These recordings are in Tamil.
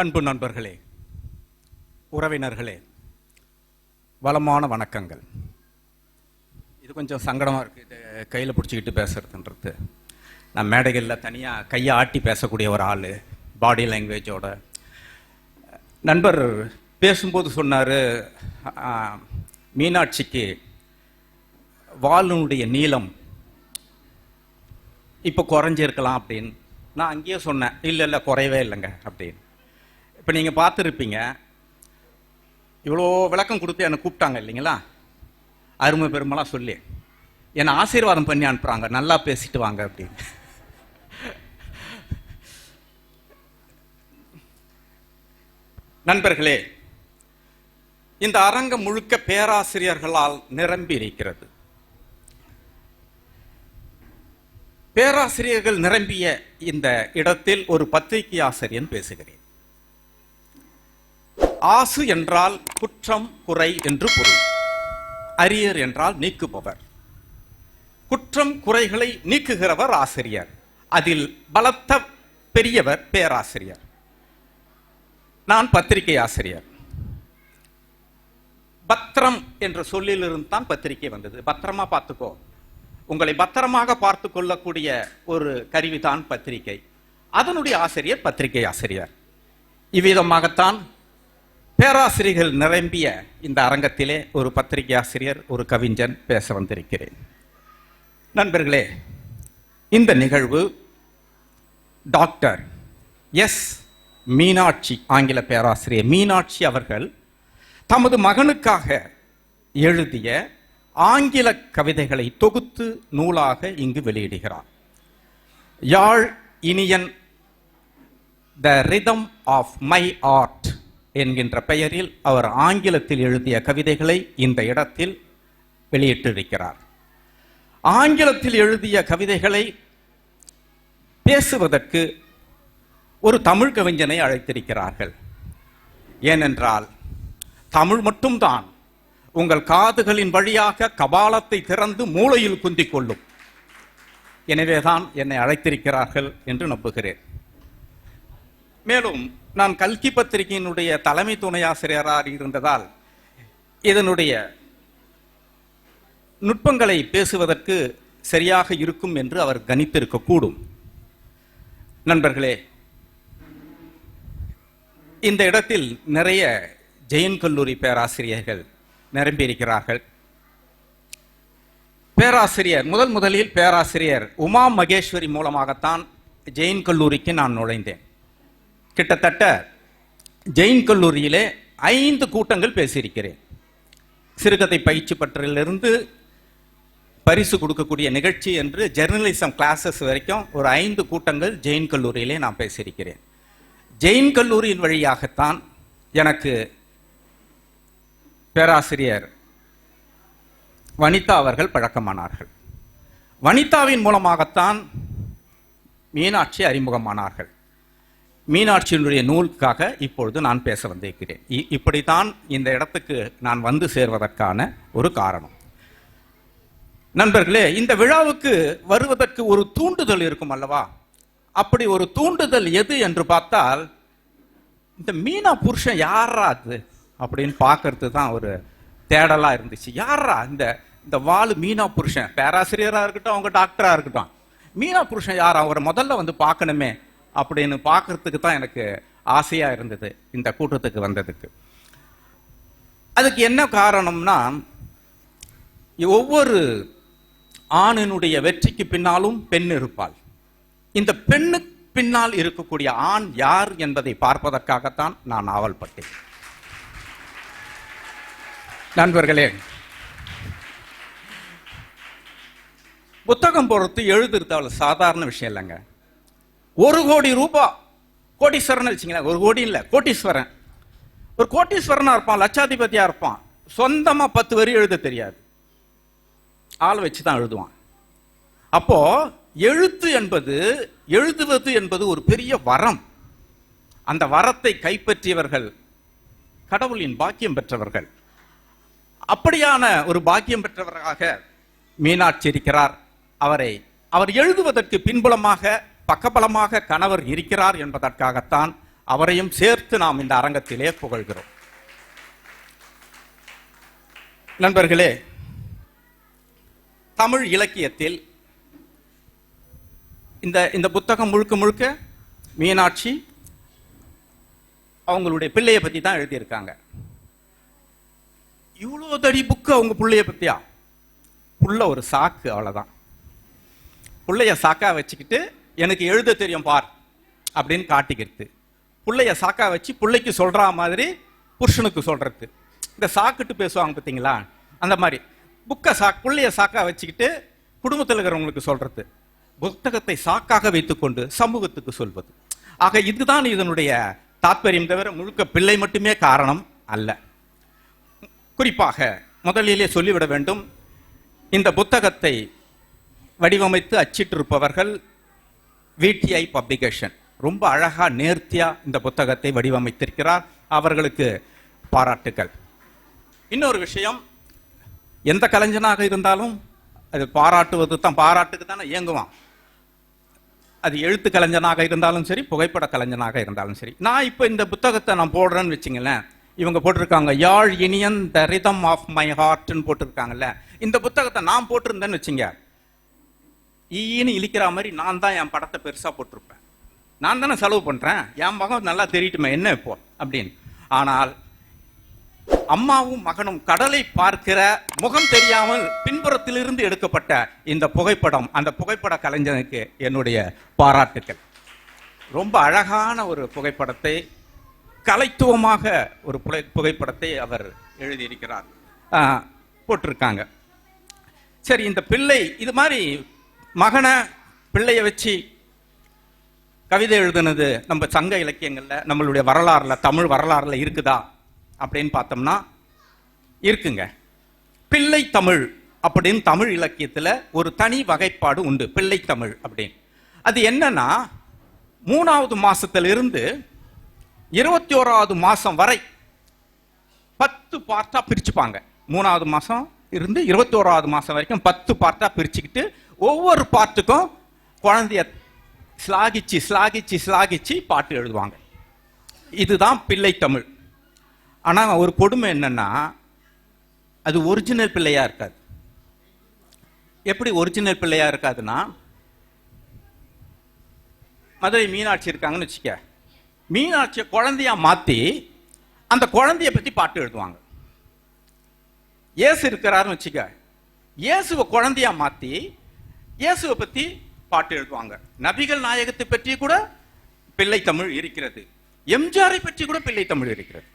அன்பு நண்பர்களே, உறவினர்களே, வளமான வணக்கங்கள். இது கொஞ்சம் சங்கடமாக இருக்குது, இது கையில் பிடிச்சிக்கிட்டு பேசுறதுன்றது. நான் மேடைகளில் தனியாக கையை ஆட்டி பேசக்கூடிய ஒரு ஆள், பாடி லாங்குவேஜோட. நண்பர் பேசும்போது சொன்னார், மீனாட்சிக்கு வாலினுடைய நீளம் இப்போ குறைஞ்சிருக்கலாம் அப்படின்னு. நான் அங்கேயே சொன்னேன், இல்லை குறையவே இல்லைங்க அப்படின்னு. இப்போ நீங்கள் பார்த்துருப்பீங்க, இவ்வளோ விளக்கம் கொடுத்து என்னை கூப்பிட்டாங்க இல்லைங்களா, அருமை பெருமெல்லாம் சொல்லி என்னை ஆசீர்வாதம் பண்ணி அனுப்புகிறாங்க, நல்லா பேசிட்டு வாங்க அப்படின்னு. நண்பர்களே, இந்த அரங்கம் முழுக்க பேராசிரியர்களால் நிரம்பி இருக்கிறது. பேராசிரியர்கள் நிரம்பிய இந்த இடத்தில் ஒரு பத்திரிகை ஆசிரியன் பேசுகிறேன். ஆசு என்றால் குற்றம் குறை என்று பொருள். அரியர் என்றால் நீக்குபவர். குற்றம் குறைகளை நீக்குகிறவர் ஆசிரியர். அதில் பலத்த பெரியவர் பேராசிரியர். நான் பத்திரிகை ஆசிரியர். பத்திரம் என்ற சொல்லிலிருந்து தான் பத்திரிகை வந்தது. பத்திரமா பார்த்துக்கோ, உங்களை பத்திரமாக பார்த்து கொள்ளக்கூடிய ஒரு கருவிதான் பத்திரிகை. அதனுடைய ஆசிரியர் பத்திரிகை ஆசிரியர். இவ்விதமாகத்தான் பேராசிரியர்கள் நிரம்பிய இந்த அரங்கத்திலே ஒரு பத்திரிகை ஆசிரியர், ஒரு கவிஞன் பேச வந்திருக்கிறேன். நண்பர்களே, இந்த நிகழ்வு டாக்டர் எஸ் மீனாட்சி, ஆங்கில பேராசிரியர் மீனாட்சி அவர்கள் தமது மகனுக்காக எழுதிய ஆங்கில கவிதைகளை தொகுத்து நூலாக இங்கு வெளியிடுகிறார். Yazh Iniyan the rhythm of my heart என்கின்ற பெயரில் அவர் ஆங்கிலத்தில் எழுதிய கவிதைகளை இந்த இடத்தில் வெளியிட்டிருக்கிறார். ஆங்கிலத்தில் எழுதிய கவிதைகளை பேசுவதற்கு ஒரு தமிழ் கவிஞனை அழைத்திருக்கிறார்கள். ஏனென்றால் தமிழ் மட்டும்தான் உங்கள் காதுகளின் வழியாக கபாலத்தை திறந்து மூளையில் குந்திக் கொள்ளும். எனவேதான் என்னை அழைத்திருக்கிறார்கள் என்று நம்புகிறேன். மேலும் நான் கல்கி பத்திரிகையினுடைய தலைமை துணை ஆசிரியராக இருந்ததால் இதனுடைய நுட்பங்களை பேசுவதற்கு சரியாக இருக்கும் என்று அவர் கணித்திருக்கக்கூடும். நண்பர்களே, இந்த இடத்தில் நிறைய ஜெயின் கல்லூரி பேராசிரியர்கள் நிரம்பியிருக்கிறார்கள். பேராசிரியர் முதலில் பேராசிரியர் உமா மகேஸ்வரி மூலமாகத்தான் ஜெயின் கல்லூரிக்கு நான் நுழைந்தேன். கிட்டத்தட்ட ஜெயின் கல்லூரியிலே 5 கூட்டங்கள் பேசியிருக்கிறேன். சிறுகதை பயிற்சி பற்றிலிருந்து பரிசு கொடுக்கக்கூடிய நிகழ்ச்சி என்று ஜெர்னலிசம் கிளாஸஸ் வரைக்கும் ஒரு 5 கூட்டங்கள் ஜெயின் கல்லூரியிலே நான் பேசியிருக்கிறேன். ஜெயின் கல்லூரியின் வழியாகத்தான் எனக்கு பேராசிரியர் வனிதா அவர்கள் பழக்கமானார்கள். வனிதாவின் மூலமாகத்தான் மீனாட்சி அறிமுகமானார்கள். மீனாட்சியினுடைய நூலுக்காக இப்பொழுது நான் பேச வந்திருக்கிறேன். இப்படித்தான் இந்த இடத்துக்கு நான் வந்து சேர்வதற்கான ஒரு காரணம். நண்பர்களே, இந்த விழாவுக்கு வருவதற்கு ஒரு தூண்டுதல் இருக்கும் அல்லவா? அப்படி ஒரு தூண்டுதல் எது என்று பார்த்தால், இந்த மீனா புருஷன் யாரா அது அப்படின்னு பார்க்கறது தான் ஒரு தேடலா இருந்துச்சு. யாரா இந்த வாலு மீனா புருஷன்? பேராசிரியராக இருக்கட்டும், அவங்க டாக்டரா இருக்கட்டும், மீனா புருஷன் யாரா, அவரை முதல்ல வந்து பார்க்கணுமே அப்படின்னு பார்க்கறதுக்கு தான் எனக்கு ஆசையா இருந்தது இந்த கூட்டத்துக்கு வந்ததுக்கு. அதுக்கு என்ன காரணம்னா, ஒவ்வொரு ஆணினுடைய வெற்றிக்கு பின்னாலும் பெண் இருப்பாள். இந்த பெண்ணுக்கு பின்னால் இருக்கக்கூடிய ஆண் யார் என்பதை பார்ப்பதற்காகத்தான் நான் ஆவல்பட்டேன். நண்பர்களே, புத்தகம் பொறுத்து எழுதுறது சாதாரண விஷயம் இல்லைங்க. 1 கோடி ரூபாய் கோடீஸ்வரன் வச்சுங்களேன், 1 கோடி இல்லை, கோட்டீஸ்வரன். ஒரு கோட்டீஸ்வரனா இருப்பான், லட்சாதிபதியா இருப்பான், சொந்தமா 10 வரி எழுத தெரியாது, ஆள் வச்சுதான் எழுதுவான். அப்போ எழுதுவது என்பது ஒரு பெரிய வரம். அந்த வரத்தை கைப்பற்றியவர்கள் கடவுளின் பாக்கியம் பெற்றவர்கள். அப்படியான ஒரு பாக்கியம் பெற்றவராக மீனாட்சி இருக்கிறார். அவர் எழுதுவதற்கு பின்புலமாக பக்கபலமாக கணவர் இருக்கிறார் என்பதற்காகத்தான் அவரையும் சேர்த்து நாம் இந்த அரங்கத்திலே புகழ்கிறோம். நண்பர்களே, தமிழ் இலக்கியத்தில் இந்த புத்தகம் முழுக்க முழுக்க மீனாட்சி அவங்களுடைய பிள்ளையை பத்தி தான் எழுதியிருக்காங்க. இவ்வளோ தடி புக்கு அவங்க பிள்ளைய பத்தியா? புள்ள ஒரு சாக்கு, அவ்வளவுதான். பிள்ளைய சாக்கா வச்சுக்கிட்டு எனக்கு எழுத தெரியும் பார் அப்படின்னு காட்டிக்கிறது. பிள்ளைய சாக்கா வச்சு பிள்ளைக்கு சொல்ற மாதிரி புருஷனுக்கு சொல்றது. இந்த சாக்கிட்டு பேசுவாங்க பார்த்தீங்களா, அந்த மாதிரி பிள்ளைய சாக்கா வச்சுக்கிட்டு குடும்பத்தில் இருக்கிறவங்களுக்கு சொல்றது. புத்தகத்தை சாக்காக வைத்துக்கொண்டு சமூகத்துக்கு சொல்வது. ஆக இதுதான் இதனுடைய தாற்பயம், தவிர முழுக்க பிள்ளை மட்டுமே காரணம் அல்ல. குறிப்பாக முதலிலே சொல்லிவிட வேண்டும், இந்த புத்தகத்தை வடிவமைத்து அச்சிட்டிருப்பவர்கள் VTI பப்ளிகேஷன். ரொம்ப அழகா நேர்த்தியா இந்த புத்தகத்தை வடிவமைத்திருக்கிறார். அவர்களுக்கு பாராட்டுக்கள். இன்னொரு விஷயம், எந்த கலைஞனாக இருந்தாலும் அது பாராட்டுவது தான், பாராட்டுக்கு தானே இயங்குவான். அது எழுத்து கலைஞனாக இருந்தாலும் சரி, புகைப்பட கலைஞனாக இருந்தாலும் சரி. நான் இப்போ இந்த புத்தகத்தை நான் போடுறேன்னு வச்சுங்களேன், இவங்க போட்டிருக்காங்க Yazh Iniyan the rhythm of my ஹார்ட்னு போட்டிருக்காங்கல்ல. இந்த புத்தகத்தை நான் போட்டிருந்தேன்னு வச்சுங்க, ஈன்னு இழிக்கிற மாதிரி நான் தான் என் படத்தை பெருசா போட்டிருப்பேன். நான் தானே செலவு பண்றேன், என் மகன் நல்லா தெரியட்டுமே என்ன இப்போ அப்படின்னு. ஆனால் அம்மாவும் மகனும் கடலை பார்க்கிற முகம் தெரியாமல் பின்புறத்திலிருந்து எடுக்கப்பட்ட இந்த புகைப்படம், அந்த புகைப்பட கலைஞனுக்கு என்னுடைய பாராட்டுக்கள். ரொம்ப அழகான ஒரு புகைப்படத்தை, கலைத்துவமாக ஒரு புகைப்படத்தை அவர் எழுதியிருக்கிறார், போட்டிருக்காங்க. சரி, இந்த பிள்ளை இது மாதிரி மகனை பிள்ளைய வச்சு கவிதை எழுதுனது நம்ம சங்க இலக்கியங்கள்ல, நம்மளுடைய வரலாறுல, தமிழ் வரலாறுல இருக்குதா அப்படின்னு பார்த்தோம்னா இருக்குங்க. பிள்ளை தமிழ் அப்படின்னு தமிழ் இலக்கியத்துல ஒரு தனி வகைப்பாடு உண்டு, பிள்ளை தமிழ் அப்படின்னு. அது என்னன்னா, 3வது மாசத்திலிருந்து 21வது மாசம் வரை 10 பார்ட்டா பிரிச்சுப்பாங்க. 3வது மாசம் இருந்து 21வது மாசம் வரைக்கும் 10 பார்ட்டா பிரிச்சுக்கிட்டு ஒவ்வொரு பார்ட்டுக்கும் குழந்தைய ஸ்லாகிச்சு ஸ்லாகிச்சு ஸ்லாகிச்சு பாட்டு எழுதுவாங்க. இதுதான் பிள்ளை தமிழ். ஆனா ஒரு கொடுமை என்னன்னா, அது ஒரிஜினல் பிள்ளையா இருக்காது. எப்படி ஒரிஜினல் பிள்ளையா இருக்காதுன்னா, மதுரை மீனாட்சி இருக்காங்கன்னு வச்சுக்க, மீனாட்சியை குழந்தையா மாத்தி அந்த குழந்தைய பத்தி பாட்டு எழுதுவாங்க. இயேசு இருக்கிறாருன்னு வச்சுக்க, இயேசுவை குழந்தையா மாத்தி இயேசுவை பத்தி பாட்டு எழுதுவாங்க. நபிகள் நாயகத்தை பற்றி கூட பிள்ளை தமிழ் இருக்கிறது, எம்ஜிஆரை பற்றி கூட பிள்ளை தமிழ் இருக்கிறது.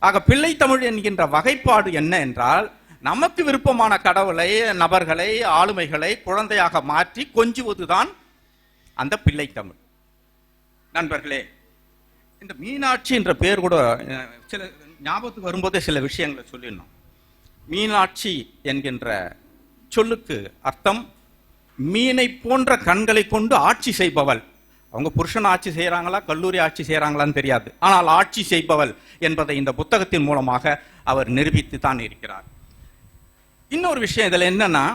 ஆக பிள்ளை தமிழ் என்கின்ற வகைப்பாடு என்ன என்றால், நமக்கு விருப்பமான கடவுளை, நபர்களை, ஆளுமைகளை குழந்தையாக மாற்றி கொஞ்சுவதுதான் அந்த பிள்ளை தமிழ். நண்பர்களே, இந்த மீனாட்சி என்ற பெயர் கூட சில ஞாபகத்துக்கு வரும்போதே சில விஷயங்களை சொல்லிடணும். மீனாட்சி என்கின்ற சொல்லுக்கு அர்த்தம் மீனை போன்ற கண்களை கொண்டு ஆட்சி செய்பவள். அவங்க புருஷன் ஆட்சி செய்யறாங்களா, கல்லூரி ஆட்சி செய்யறாங்களான்னு தெரியாது, ஆனால் ஆட்சி செய்பவள் என்பதை இந்த புத்தகத்தின் மூலமாக அவர் நிரூபித்து தான் இருக்கிறார். இன்னொரு விஷயம் இதுல என்னன்னா,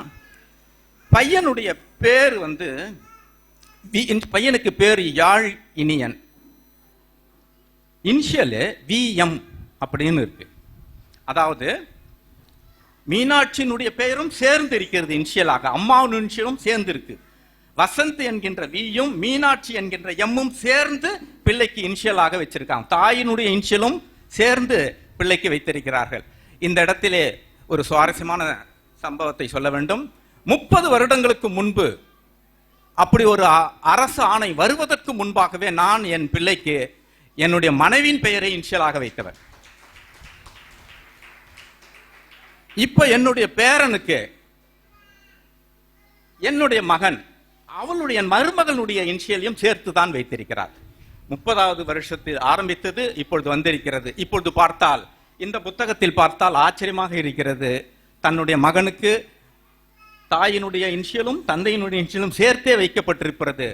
பையனுடைய பேர் பையனுக்கு பேர் யாழ் இனியன், இனிஷியல் VM அப்படின்னு இருக்கு. அதாவது மீனாட்சியினுடைய பெயரும் சேர்ந்து இருக்கிறது இனிஷியலாக, அம்மாவின் இனிஷியலும் சேர்ந்து இருக்கு. வசந்த் என்கின்ற வியும் மீனாட்சி என்கின்ற எம்மும் சேர்ந்து பிள்ளைக்கு இனிஷியலாக வச்சிருக்காங்க. தாயினுடைய இனிஷியலும் சேர்ந்து பிள்ளைக்கு வைத்திருக்கிறார்கள். இந்த இடத்திலே ஒரு சுவாரஸ்யமான சம்பவத்தை சொல்ல வேண்டும். 30 வருடங்களுக்கு முன்பு அப்படி ஒரு அரசு ஆணை வருவதற்கு முன்பாகவே நான் என் பிள்ளைக்கு என்னுடைய மனைவியின் பெயரை இனிஷியலாக வைத்தவர். இப்ப என்னுடைய பேரனுக்கு என்னுடைய மகன் அவளுடைய மருமகளுடைய இனிஷியலையும் சேர்த்து தான் வைத்திருக்கிறார். 30வது வருஷத்தில் ஆரம்பித்தது, இப்பொழுது வந்திருக்கிறது. இப்பொழுது பார்த்தால், இந்த புத்தகத்தில் பார்த்தால் ஆச்சரியமாக இருக்கிறது. தன்னுடைய மகனுக்கு தாயினுடைய இனிஷியலும் தந்தையினுடைய இனிஷியலும் சேர்த்தே வைக்கப்பட்டிருக்கிறது.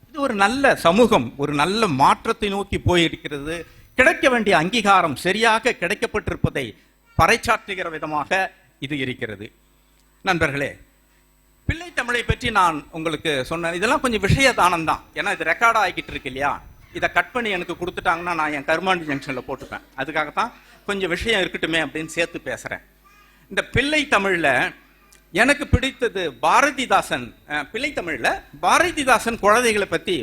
இது ஒரு நல்ல சமூகம், ஒரு நல்ல மாற்றத்தை நோக்கி போயிருக்கிறது. கிடைக்க வேண்டிய அங்கீகாரம் சரியாக கிடைக்கப்பட்டிருப்பதை பறைச்சாற்றுகிற விதமாக இது இருக்கிறது. நண்பர்களே, பிள்ளை தமிழை பற்றி நான் உங்களுக்கு சொன்னேன். இதெல்லாம் கொஞ்சம் விஷய தானம் தான், ஏன்னா இது ரெக்கார்ட் ஆகிட்டு இருக்கு இல்லையா. இதை கட் பண்ணி எனக்கு கொடுத்துட்டாங்கன்னா நான் என் கருமாண்டி ஜங்ஷனில் போட்டுப்பேன். அதுக்காகத்தான் கொஞ்சம் விஷயம் இருக்கட்டுமே அப்படின்னு சேர்த்து பேசுகிறேன். இந்த பிள்ளை தமிழில் எனக்கு பிடித்தது பாரதிதாசன். பிள்ளை தமிழில் பாரதிதாசன் குழந்தைகளை பற்றி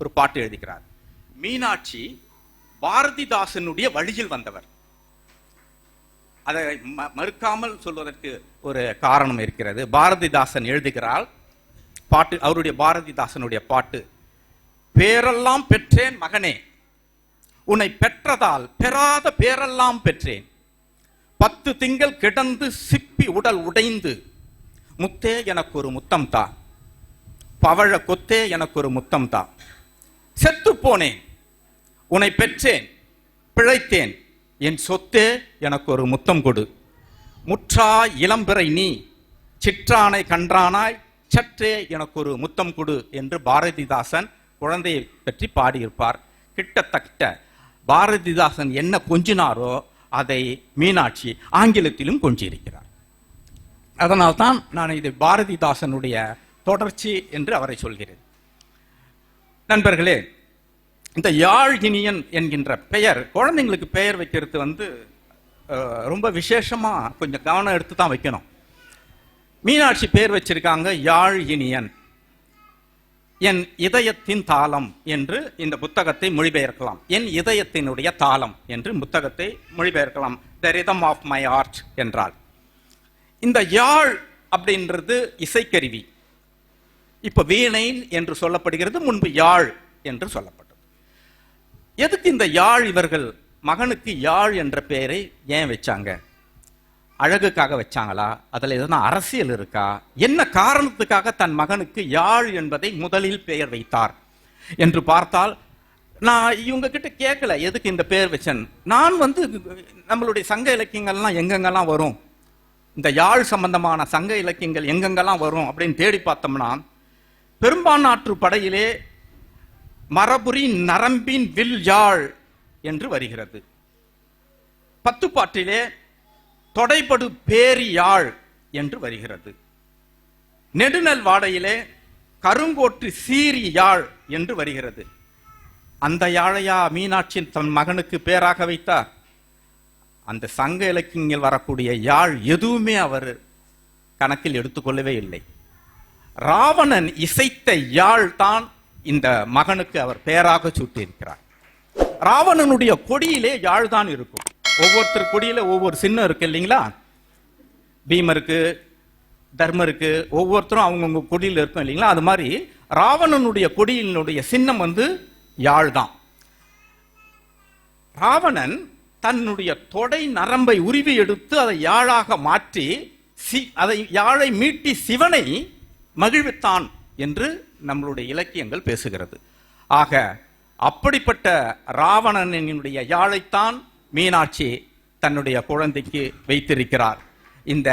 ஒரு பாட்டு எழுதிக்கிறார். மீனாட்சி பாரதிதாசனுடைய வழியில் வந்தவர். அதை மறுக்காமல் சொல்வதற்கு ஒரு காரணம் இருக்கிறது. பாரதிதாசன் எழுதுகிறாள் பாட்டு, அவருடைய பாரதிதாசனுடைய பாட்டு. பேரெல்லாம் பெற்றேன் மகனே, உன்னை பெற்றதால் பெறாத பேரெல்லாம் பெற்றேன். 10 திங்கள் கிடந்து சிப்பி உடல் உடைந்து, முத்தே எனக்கு ஒரு முத்தம் தா, பவழ கொத்தே எனக்கு ஒரு முத்தம் தா. செத்து போனேன், உன்னை பெற்றேன், பிழைத்தேன், என் சொத்தே எனக்கு ஒரு முத்தம் கொடு. முற்றா இளம்பிறை நீ, சிற்றானை கன்றானாய், சற்றே எனக்கு ஒரு முத்தம் கொடு என்று பாரதிதாசன் குழந்தையை பற்றி பாடியிருப்பார். கிட்டத்தட்ட பாரதிதாசன் என்ன கொஞ்சினாரோ அதை மீனாட்சி ஆங்கிலத்திலும் கொஞ்சியிருக்கிறார். அதனால்தான் நான் இது பாரதிதாசனுடைய தொடர்ச்சி என்று அவரை சொல்கிறேன். நண்பர்களே, இந்த யாழ் இனியன் என்கின்ற பெயர், குழந்தைங்களுக்கு பெயர் வைக்கிறது ரொம்ப விசேஷமா கொஞ்சம் கவனம் எடுத்து தான் வைக்கணும். மீனாட்சி பேர் வச்சிருக்காங்க யாழ் இனியன். என் இதயத்தின் தாளம் என்று இந்த புத்தகத்தை மொழிபெயர்க்கலாம். என் இதயத்தினுடைய தாளம் என்று புத்தகத்தை மொழிபெயர்க்கலாம். The rhythm of my heart என்றால். இந்த யாழ் அப்படின்றது இசைக்கருவி. இப்ப வீணை என்று சொல்லப்படுகிறது, முன்பு யாழ் என்று சொல்லப்பட்டது. எதுக்கு இந்த யாழ்? இவர்கள் மகனுக்கு யாழ் என்ற பெயரை ஏன் வச்சாங்க? அழகுக்காக வச்சாங்களா? அதில் எதனா அரசியல் இருக்கா? என்ன காரணத்துக்காக தன் மகனுக்கு யாழ் என்பதை முதலில் பெயர் வைத்தார் என்று பார்த்தால், நான் இவங்க கிட்ட கேட்கல எதுக்கு இந்த பெயர் வச்சேன். நான் நம்மளுடைய சங்க இலக்கியங்கள்லாம் எங்கெங்கெல்லாம் வரும், இந்த யாழ் சம்பந்தமான சங்க இலக்கியங்கள் எங்கெங்கெல்லாம் வரும் அப்படின்னு தேடி பார்த்தோம்னா, பெரும்பான்நாற்று படையிலே மரபுரி நரம்பின் வில் யாழ் என்று வருகிறது. பத்துப்பாட்டிலே தொடைபடு பேரி யாழ் என்று வருகிறது. நெடுநல் வாடையிலே கருங்கோட்டு சீரி யாழ் என்று வருகிறது. அந்த யாழையா மீனாட்சி தன் மகனுக்கு பேராக வைத்தார்? அந்த சங்க இலக்கியங்கள் வரக்கூடிய யாழ் எதுவுமே அவர் கணக்கில் எடுத்துக்கொள்ளவே இல்லை. ராவணன் இசைத்த யாழ் தான் இந்த மகனுக்கு அவர் பெயராக சூட்டியிருக்கிறார். ராவணனுடைய கொடியிலே யாழ் தான் இருக்கும். ஒவ்வொருத்தர் கொடியில ஒவ்வொரு சின்னம் இருக்கு இல்லைங்களா? பீமருக்கு, தர்மருக்கு, ஒவ்வொருத்தரும் அவங்கவுங்க கொடியில் இருக்கும் இல்லைங்களா? அது மாதிரி ராவணனுடைய கொடியினுடைய சின்னம் யாழ் தான். ராவணன் தன்னுடைய தொடை நரம்பை உருவி எடுத்து அதை யாழாக மாற்றி அதை யாழை மீட்டி சிவனை மகிழ்வித்தான் என்று நம்மளுடைய இலக்கியங்கள் பேசுகிறது. ஆக அப்படிப்பட்ட ராவணனுடைய யாழைத்தான் மீனாட்சி தன்னுடைய குழந்தைக்கு வைத்திருக்கிறார். இந்த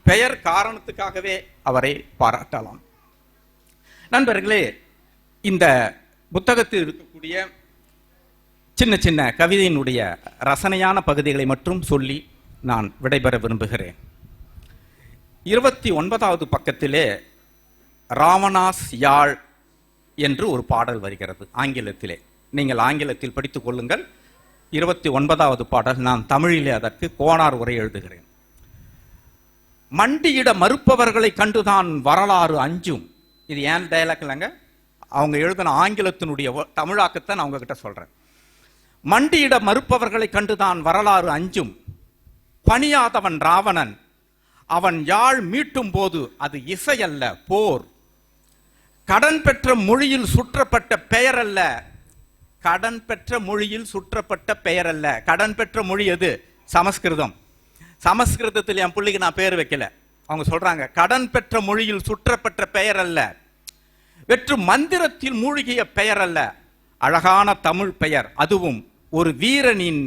பெயர் காரணத்துக்காகவே அவரை பாராட்டலாம். நண்பர்களே, இந்த புத்தகத்தில் இருக்கக்கூடிய சின்ன சின்ன கவிதையினுடைய ரசனையான பகுதிகளை மட்டும் சொல்லி நான் விடைபெற விரும்புகிறேன். 29வது பக்கத்திலே ராவணாஸ் யாழ் என்று ஒரு பாடல் வருகிறது ஆங்கிலத்திலே. நீங்கள் ஆங்கிலத்தில் படித்துக் கொள்ளுங்கள். 29வது பாடல். நான் தமிழிலே அதற்கு கோனார் உரை எழுதுகிறேன். மண்டியிட மறுப்பவர்களை கண்டுதான் வரலாறு அஞ்சும். இது ஏன் டயலாக் இல்லைங்க, அவங்க எழுதின ஆங்கிலத்தினுடைய தமிழாக்கத்தை நான் உங்ககிட்ட சொல்றேன். மண்டியிட மறுப்பவர்களை கண்டுதான் வரலாறு அஞ்சும். பணியாதவன் ராவணன், அவன் யாழ் மீட்டும் போது அது இசை அல்ல போர். கடன் பெற்ற மொழியில் சுற்றப்பட்ட பெயர் அல்ல. கடன் பெற்ற மொழியில் சுற்றப்பட்ட பெயர் அல்ல. கடன் பெற்ற மொழி எது? சமஸ்கிருதம். சமஸ்கிருதத்தில் என் பிள்ளைக்கு நான் பெயர் வைக்கல. அவங்க சொல்றாங்க கடன் பெற்ற மொழியில் சுற்றப்பட்ட பெயர் அல்ல, வெற்று மந்திரத்தில் மூழ்கிய பெயர் அல்ல, அழகான தமிழ் பெயர், அதுவும் ஒரு வீரனின்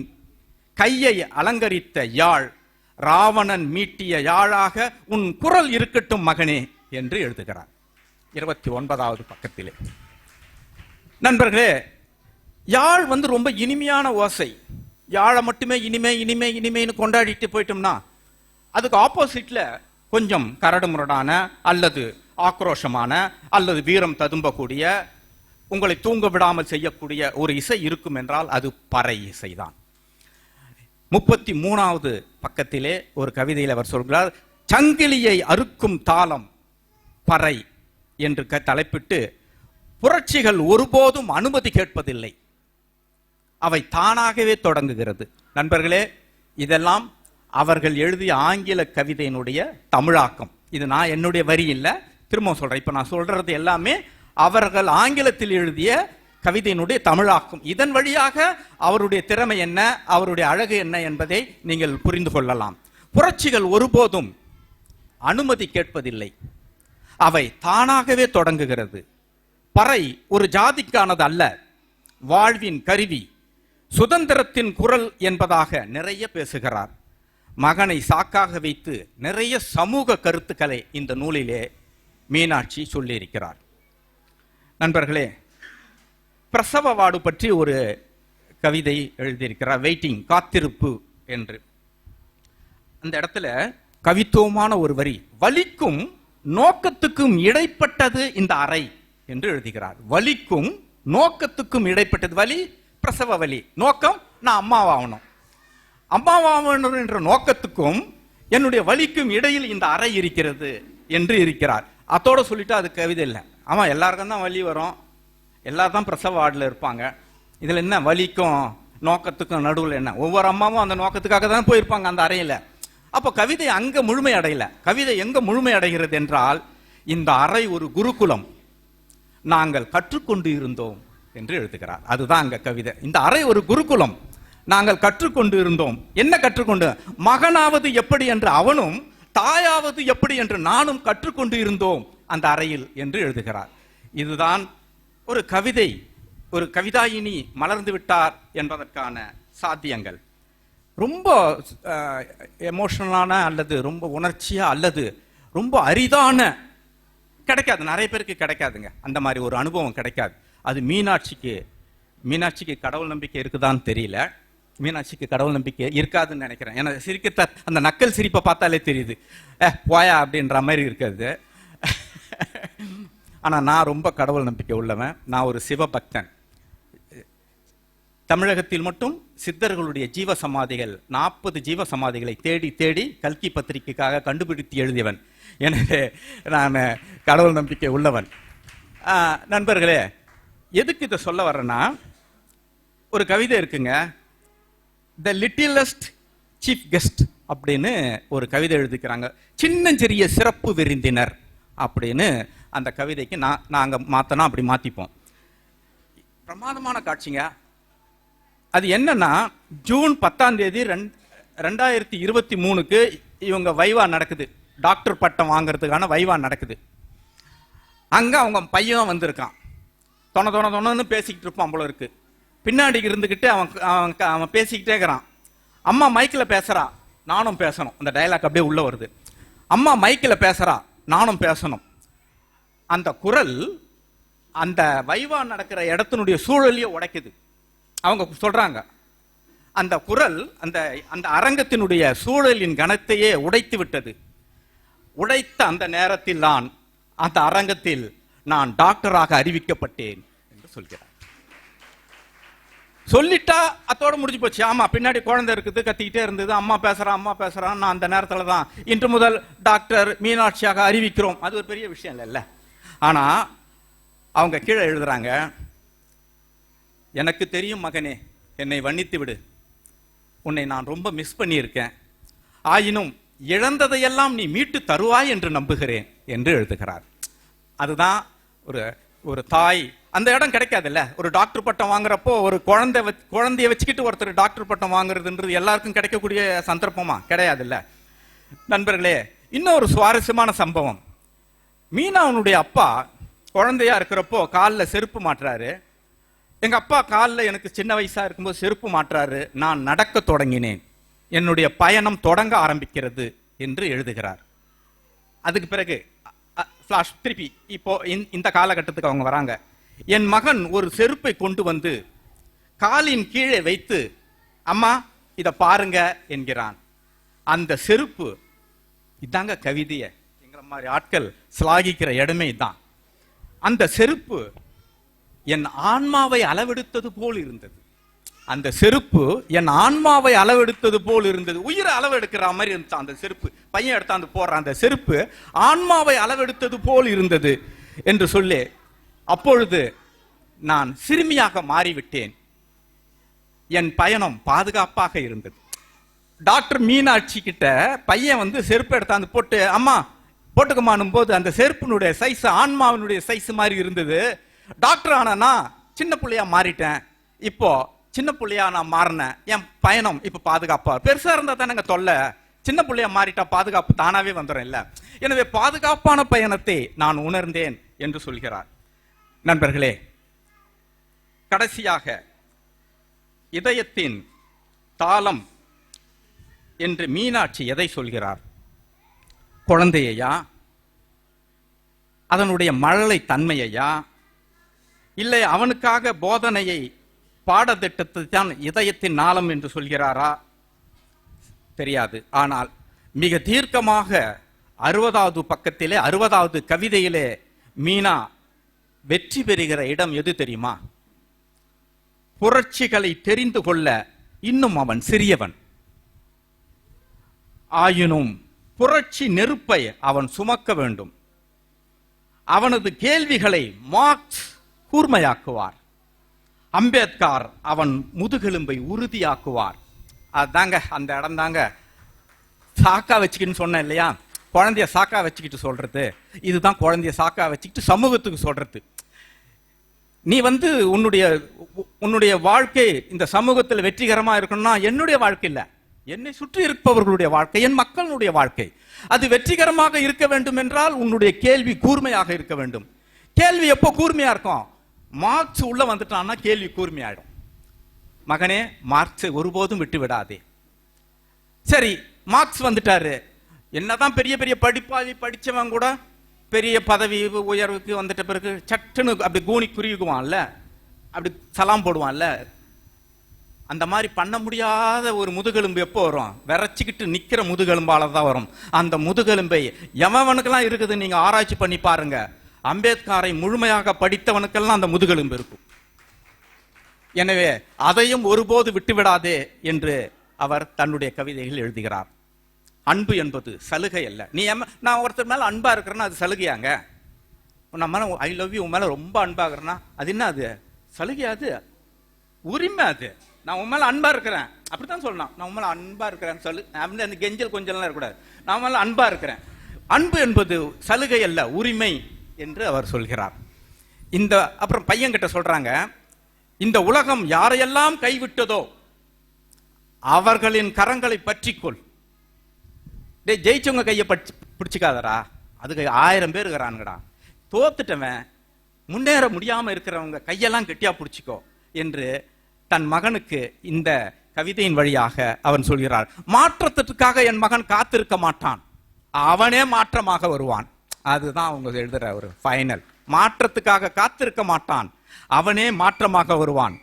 கையை அலங்கரித்த யாழ். ராவணன் மீட்டிய யாழாக உன் குரல் இருக்கட்டும் மகனே என்று எழுதுகிறார் 29வது பக்கத்திலே. நண்பர்களே, யாழ் ரொம்ப இனிமையான ஓசை. யாழை மட்டுமே இனிமே இனிமே இனிமைன்னு கொண்டாடிட்டு போயிட்டோம்னா அதுக்கு ஆப்போசிட்ல கொஞ்சம் கரடு முரடான அல்லது ஆக்ரோஷமான அல்லது வீரம் ததும்பக்கூடிய உங்களை தூங்க விடாமல் செய்யக்கூடிய ஒரு இசை இருக்கும் என்றால் அது பறை இசைதான். 33வது பக்கத்திலே ஒரு கவிதையில் அவர் சொல்கிறார், சங்கிலியை அறுக்கும் தாளம் பறை என்று தலைப்பிட்டு, புரட்சிகள் ஒருபோதும் அனுமதி கேட்பதில்லை, அவை தானாகவே தொடங்குகிறது. நண்பர்களே, இதெல்லாம் அவர்கள் எழுதிய ஆங்கில கவிதையினுடைய தமிழாக்கம். இது நான் என்னுடைய வரி இல்லை, திரும்ப சொல்றேன். இப்ப நான் சொல்றது எல்லாமே அவர்கள் ஆங்கிலத்தில் எழுதிய கவிதையினுடைய தமிழாக்கம். இதன் வழியாக அவருடைய திறமை என்ன, அவருடைய அழகு என்ன என்பதை நீங்கள் புரிந்து கொள்ளலாம். புரட்சிகள் ஒருபோதும் அனுமதி கேட்பதில்லை, அவை தானாகவே தொடங்குகிறது. பறை ஒரு ஜாதிக்கானது அல்ல, வாழ்வின் கருவி, சுதந்திரத்தின் குரல் என்பதாக நிறைய பேசுகிறார். மகனை சாக்காக வைத்து நிறைய சமூக கருத்துக்களை இந்த நூலிலே மீனாட்சி சொல்லியிருக்கிறார். நண்பர்களே, பிரசவ வார்டு பற்றி ஒரு கவிதை எழுதியிருக்கிறார், வெயிட்டிங், காத்திருப்பு என்று. அந்த இடத்துல கவித்துவமான ஒரு வரி, வலிக்கும் நோக்கத்துக்கும் இடைப்பட்டது இந்த அறை என்று எழுதுகிறார். வலிக்கும் நோக்கத்துக்கும் இடைப்பட்டது. வலி பிரசவ வலி, நோக்கம் நான் அம்மாவாகணும். அம்மாவாகணும் என்ற நோக்கத்துக்கும் என்னுடைய வலிக்கும் இடையில் இந்த அறை இருக்கிறது என்று இருக்கிறார். அதோட சொல்லிட்டு அது கவிதை இல்லை. ஆமா, எல்லாருக்கும் தான் வலி வரும், எல்லாரும் தான் பிரசவ வார்டில் இருப்பாங்க. இதுல என்ன வலிக்கும் நோக்கத்துக்கும் நடுவில் என்ன? ஒவ்வொரு அம்மாவும் அந்த நோக்கத்துக்காக தான் போயிருப்பாங்க அந்த அறையில. அப்போ கவிதை அங்க முழுமை அடையல. கவிதை எங்க முழுமை அடைகிறது என்றால், இந்த அறை ஒரு குருகுலம், நாங்கள் கற்றுக்கொண்டு இருந்தோம் என்று எழுதுகிறார். அதுதான் அங்க கவிதை. இந்த அறை ஒரு குருகுலம், நாங்கள் கற்றுக்கொண்டு இருந்தோம். என்ன கற்றுக்கொண்டு? மகனாவது எப்படி என்று அவனும், தாயாவது எப்படி என்று நானும் கற்றுக்கொண்டு இருந்தோம் அந்த அறையில் என்று எழுதுகிறார். இதுதான் ஒரு கவிதை, ஒரு கவிதாயினி மலர்ந்து விட்டார் என்பதற்கான சாத்தியங்கள். ரொம்ப எமோஷனலான அல்லது ரொம்ப உணர்ச்சியா அல்லது ரொம்ப அரிதான கிடைக்காது, நிறைய பேருக்கு கிடைக்காதுங்க. அந்த மாதிரி ஒரு அனுபவம் கிடைக்காது. அது மீனாட்சிக்கு கடவுள் நம்பிக்கை இருக்குதான்னு தெரியல. மீனாட்சிக்கு கடவுள் நம்பிக்கை இருக்காதுன்னு நினைக்கிறேன். ஏன்னா சிரிக்க அந்த நக்கல் சிரிப்பை பார்த்தாலே தெரியுது, போயா அப்படின்ற மாதிரி இருக்காது. ஆனா நான் ரொம்ப கடவுள் நம்பிக்கை உள்ளவன். நான் ஒரு சிவபக்தன். தமிழகத்தில் மட்டும் சித்தர்களுடைய ஜீவ சமாதிகள் 40 ஜீவ சமாதிகளை தேடி தேடி கல்கி பத்திரிகைக்காக கண்டுபிடித்து எழுதியவன். எனவே நான் கடவுள் நம்பிக்கை உள்ளவன். நண்பர்களே, எதுக்கு இதை சொல்ல வர்றேன்னா, ஒரு கவிதை இருக்குங்க, த லிட்டிலஸ்ட் சீஃப் கெஸ்ட் அப்படின்னு ஒரு கவிதை எழுதிக்கிறாங்க. சின்னஞ்சிறிய சிறப்பு விருந்தினர் அப்படின்னு அந்த கவிதைக்கு நாங்க மாத்தனா அப்படி மாத்திப்போம். பிரமாதமான காட்சிங்க. அது என்னன்னா, ஜூன் 10ஆம் தேதி 2023க்கு இவங்க வைவா நடக்குது, டாக்டர் பட்டம் வாங்குறதுக்கான வைவா நடக்குது. அங்க அவங்க பையன் வந்திருக்கான், தொணன்னு பேசிக்கிட்டு இருப்பான் போல இருக்கு. பின்னாடி இருந்துகிட்டு அவன் பேசிக்கிட்டே இருக்கிறான். அம்மா மைக்கில் பேசுறா, நானும் பேசணும். அந்த டயலாக் அப்படியே உள்ள வருது. அம்மா மைக்கில் பேசுறா, நானும் பேசணும். அந்த குரல் அந்த வைவா நடக்கிற இடத்தினுடைய சூழலையே உடைக்குது. அவங்க சொல்றாங்க, அந்த குரல் அந்த அரங்கத்தினுடைய சூழலின் கணத்தையே உடைத்து விட்டது. உடைத்த அந்த நேரத்தில் நான் அந்த அரங்கத்தில் நான் டாக்டராக அறிவிக்கப்பட்டேன் என்று சொல்கிறார். சொல்லிட்டா அத்தோட முடிஞ்சு போச்சு. ஆமா, பின்னாடி குழந்தை இருக்குது, கத்திக்கிட்டே இருந்தது, அம்மா பேசுறான். நான் அந்த நேரத்துல தான் இன்று முதல் டாக்டர் மீனாட்சியாக அறிவிக்கிறோம். அது ஒரு பெரிய விஷயம் இல்லைல்ல. ஆனா அவங்க கீழே எழுதுறாங்க, எனக்கு தெரியும் மகனே, என்னை மன்னித்து விடு, உன்னை நான் ரொம்ப மிஸ் பண்ணியிருக்கேன், ஆயினும் இழந்ததையெல்லாம் நீ மீட்டு தருவாய் என்று நம்புகிறேன் என்று எழுதுகிறார். அதுதான் ஒரு தாய். அந்த இடம் கிடைக்காதுல்ல. ஒரு டாக்டர் பட்டம் வாங்குறப்போ ஒரு குழந்தைய வச்சுக்கிட்டு ஒருத்தர் டாக்டர் பட்டம் வாங்குறதுன்றது எல்லாருக்கும் கிடைக்கக்கூடிய சந்தர்ப்பமா? கிடையாதுல்ல. நண்பர்களே, இன்னொரு சுவாரஸ்யமான சம்பவம். மீனாவுடைய அப்பா குழந்தையா இருக்கிறப்போ காலில் செருப்பு மாட்டுறாரு. எங்க அப்பா காலில் எனக்கு சின்ன வயசா இருக்கும்போது செருப்பு மாட்டுறாரு. நான் நடக்க தொடங்கினேன், என்னுடைய பயணம் தொடங்க ஆரம்பிக்கிறது என்று எழுதுகிறார். அதுக்கு பிறகு திருப்பி இப்போ இந்த காலகட்டத்துக்கு அவங்க வராங்க. என் மகன் ஒரு செருப்பை கொண்டு வந்து காலின் கீழே வைத்து, அம்மா இத பாருங்க என்கிறான். அந்த செருப்பு, இதாங்க கவிதைய என்கிற மாதிரி ஆட்கள் சிலாகிக்கிற இடமே தான். அந்த செருப்பு என் ஆன்மாவை அளவெடுத்தது போல் இருந்தது. அந்த செருப்பு என் ஆன்மாவை அளவெடுத்தது போல் இருந்தது. உயிரை அளவெடுக்கிற மாதிரி இருந்துச்சு அந்த செருப்பு. பையன் எடுத்தாந்து போடுற அந்த செருப்பு ஆன்மாவை அளவெடுத்தது போல் இருந்தது என்று சொல்லி, அப்பொழுது நான் சிறுமியாக மாறிவிட்டேன். என் பயணம் பாதுகாப்பாக இருந்தது. டாக்டர் மீனாட்சி கிட்ட பையன் செருப்பு எடுத்தாந்து போட்டு, அம்மா போட்டுக்கமானும் போது அந்த செருப்பினுடைய சைஸ் ஆன்மாவினுடைய சைஸ் மாதிரி இருந்தது. டாக்டர் ஆனா சின்ன பிள்ளையா மாறிட்டேன். இப்போ சின்ன பிள்ளையா நான் மாறினேன். என் பயணம் இப்ப பாதுகாப்பா. பெருசா இருந்தா தானே தொல்லை. சின்ன பிள்ளையா மாறிட்டா பாதுகாப்பு தானாவே வந்துடும் இல்ல. எனவே பாதுகாப்பான பயணத்தை நான் உணர்ந்தேன் என்று சொல்கிறார். நண்பர்களே, கடைசியாக இதயத்தின் தாளம் என்று மீனாட்சி எதை சொல்கிறார்? குழந்தையா, அதனுடைய மழலை தன்மையா, இல்லை அவனுக்காக போதனையை பாடத்திட்டத்தை தான் இதயத்தின் நாளம் என்று சொல்கிறாரா? தெரியாது. ஆனால் மிக தீர்க்கமாக 60வது பக்கத்திலே 60வது கவிதையிலே மீனா வெற்றி பெறுகிற இடம் எது தெரியுமா? புரட்சிகளை தெரிந்து கொள்ள இன்னும் அவன் சிறியவன், ஆயினும் புரட்சி நெருப்பை அவன் சுமக்க வேண்டும். அவனது கேள்விகளை மார்க்ஸ் கூர்மையாக்குவார். அம்பேத்கர் அவன் முதுகெலும்பை உறுதியாக்குவார். அதுதாங்க அந்த இடம் தாங்க சாக்கா வச்சுக்கின்னு சொன்னேன் இல்லையா? குழந்தைய சாக்கா வச்சுக்கிட்டு சொல்றது இதுதான். குழந்தைய சாக்கா வச்சுக்கிட்டு சமூகத்துக்கு சொல்றது. நீ உன்னுடைய வாழ்க்கை இந்த சமூகத்தில் வெற்றிகரமா இருக்கணும்னா என்னுடைய வாழ்க்கை இல்ல, என்னை சுற்றி இருப்பவர்களுடைய வாழ்க்கை, என் மக்களுடைய வாழ்க்கை அது வெற்றிகரமாக இருக்க வேண்டும் என்றால் உன்னுடைய கேள்வி கூர்மையாக இருக்க வேண்டும். கேள்வி எப்போ கூர்மையா இருக்கும்? மார்க்ஸ் உள்ள வந்துட்டான்னா கேள்வி கூர்மையாயிடும். மகனே, மார்க்ஸை ஒருபோதும் விட்டு விடாதே. சரி, மார்க்ஸ் வந்துட்டாரு. என்னதான் பெரிய பெரிய படிச்சவன் கூட பெரிய பதவி உயர்வுக்கு வந்துட்ட பிறகு சட்டுன்னு அப்படி கூனி குறுகுவான்ல, அப்படி சலாம் போடுவான்ல. அந்த மாதிரி பண்ண முடியாத ஒரு முதுகெலும்பு எப்போ வரும்? விரைச்சிக்கிட்டு நிக்கிற முதுகெலும்பால தான் வரும். அந்த முதுகெலும்பை எவனுக்கெல்லாம் இருக்குது நீங்க ஆராய்ச்சி பண்ணி பாருங்க. அம்பேத்கரை முழுமையாக படித்தவனுக்கெல்லாம் அந்த முதுகெலும்பு இருக்கும். எனவே அதையும் ஒருபோது விட்டுவிடாதே என்று அவர் தன்னுடைய கவிதைகள் எழுதுகிறார். அன்பு என்பது சலுகை அல்ல. நான் ஒருத்தர் மேல அன்பா இருக்கிறேன்னா அது சலுகையாங்க? நம்ம ஐ லவ் யூ உன் மேல ரொம்ப அன்பா இருக்கிறேன்னா அது என்ன? அது சலுகை? அது உரிமை. அது நான் உன் மேல அன்பா இருக்கிறேன் அப்படித்தான் சொல்லணும். நான் உன் மேல அன்பா இருக்கிறேன் சொல்லு. அந்த கெஞ்சல் கொஞ்சலாம் இருக்கக்கூடாது. நான் உன் மேல அன்பா இருக்கிறேன். அன்பு என்பது சலுகை அல்ல, உரிமை என்று அவர் சொல்கிறார். அப்புறம் பையன்கிட்ட சொல்றாங்க, இந்த உலகம் யாரையெல்லாம் கைவிட்டதோ அவர்களின் கரங்களை பற்றிக்கொள். ஜெயிச்சவங்க கையை பிடிச்சிக்காதரா, அதுக்கு 1000 பேர் இருக்கிறானுங்கடா. தோத்துட்டவன் முன்னேற முடியாம இருக்கிறவங்க கையெல்லாம் கெட்டியா பிடிச்சிக்கோ என்று தன் மகனுக்கு இந்த கவிதையின் வழியாக அவன் சொல்கிறார். மாற்றத்திற்காக என் மகன் காத்திருக்க மாட்டான், அவனே மாற்றமாக வருவான். அதுதான் அவங்க எழுதுற ஒரு ஃபைனல். மாற்றத்துக்காக காத்திருக்க மாட்டான், அவனே மாற்றமாக வருவான்.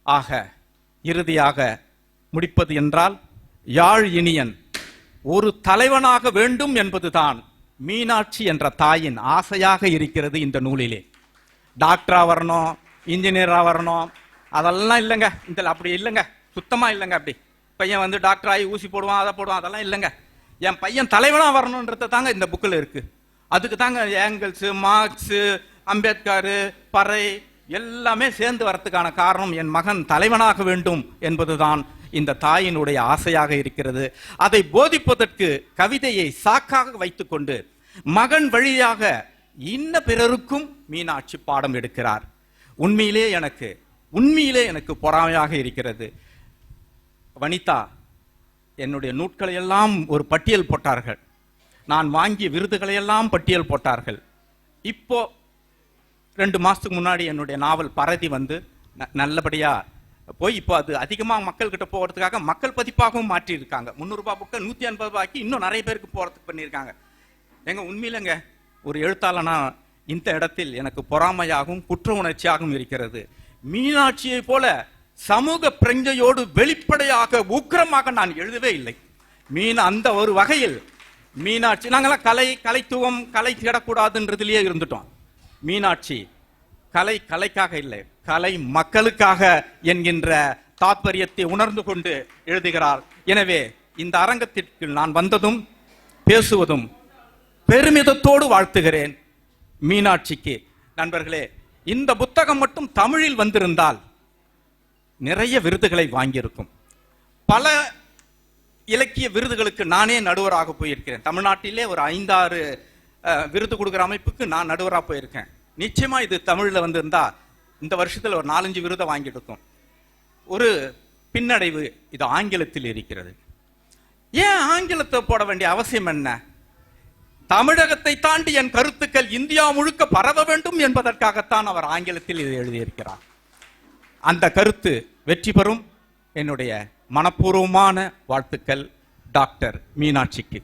ஆக இறுதியாக முடிப்பது என்றால், யாழ் இனியன் ஒரு தலைவனாக வேண்டும் என்பதுதான் மீனாட்சி என்ற தாயின் ஆசையாக இருக்கிறது. இந்த நூலிலே டாக்டரா வரணும், இன்ஜினியரா வரணும் அதெல்லாம் இல்லைங்க. இந்த அப்படி இல்லைங்க, சுத்தமா இல்லைங்க. அப்படி பையன் டாக்டர் ஆகி ஊசி போடுவான், அதை போடுவான், அதெல்லாம் இல்லைங்க. என் பையன் தலைவனா வரணும்ன்றத தாங்க இந்த புக்கில் இருக்கு. அதுக்கு தாங்க ஏங்கல்ஸ், மார்க்ஸ், அம்பேத்கர், பறை எல்லாமே சேர்ந்து வரத்துக்கான காரணம் என் மகன் தலைவனாக வேண்டும் என்பதுதான் இந்த தாயினுடைய ஆசையாக இருக்கிறது. அதை போதிப்பதற்கு கவிதையை சாக்காக வைத்துக்கொண்டு மகன் வழியாக இன்ன பிறருக்கும் மீனாட்சி பாடம் எடுக்கிறார். உண்மையிலே எனக்கு பொறாமையாக இருக்கிறது. வனிதா என்னுடைய நூட்களை எல்லாம் ஒரு பட்டியல் போட்டார்கள். நான் வாங்கிய விருதுகளை எல்லாம் பட்டியல் போட்டார்கள். இப்போ 2 மாசத்துக்கு முன்னாடி என்னுடைய நாவல் பரதி நல்லபடியா போய் இப்போ அது அதிகமாக மக்கள் கிட்ட போகிறதுக்காக மக்கள் பதிப்பாகவும் மாற்றி இருக்காங்க. 300 ரூபாய் புக்கை 150 ரூபாய்க்கு இன்னும் நிறைய பேருக்கு போறதுக்கு பண்ணியிருக்காங்க. உண்மையிலங்க ஒரு எழுத்தாளனா இந்த இடத்தில் எனக்கு பொறாமையாகவும் குற்ற உணர்ச்சியாகவும் இருக்கிறது. மீனாட்சியை போல சமூக பிரஞ்சையோடு வெளிப்படையாக உக்கிரமாக நான் எழுதவே இல்லை. அந்த ஒரு வகையில் மீனாட்சி, நாங்கெல்லாம் கலைத்துவம் கலை தேடக்கூடாதுன்றதுலயே இருந்துட்டோம். மீனாட்சி கலை கலைக்காக இல்லை, கலை மக்களுக்காக என்கின்ற தாத்பரியத்தை உணர்ந்து கொண்டு எழுதுகிறார். எனவே இந்த அரங்கத்திற்கு நான் வந்ததும் பேசுவதும் பெருமிதத்தோடு வாழ்த்துகிறேன் மீனாட்சிக்கு. நண்பர்களே, இந்த புத்தகம் மட்டும் தமிழில் வந்திருந்தால் நிறைய விருதுகளை வாங்கியிருக்கும். பல இலக்கிய விருதுகளுக்கு நானே நடுவராக போயிருக்கிறேன். தமிழ்நாட்டிலே ஒரு 5-6 விருது கொடுக்குற அமைப்புக்கு நான் நடுவராக போயிருக்கேன். நிச்சயமா இது தமிழில் வந்திருந்தா இந்த வருஷத்தில் ஒரு 4-5 விருதை வாங்கியிருக்கும். ஒரு பின்னடைவு, இது ஆங்கிலத்தில் இருக்கிறது. ஏன் ஆங்கிலத்தை போட வேண்டிய அவசியம் என்ன? தமிழகத்தை தாண்டி என் கருத்துக்கள் இந்தியா முழுக்க பரவ வேண்டும் என்பதற்காகத்தான் அவர் ஆங்கிலத்தில் இதை எழுதியிருக்கிறார். அந்த கருத்து வெற்றி பெறும். என்னுடைய மனப்பூர்வமான வாழ்த்துக்கள் டாக்டர் மீனாட்சிக்கு.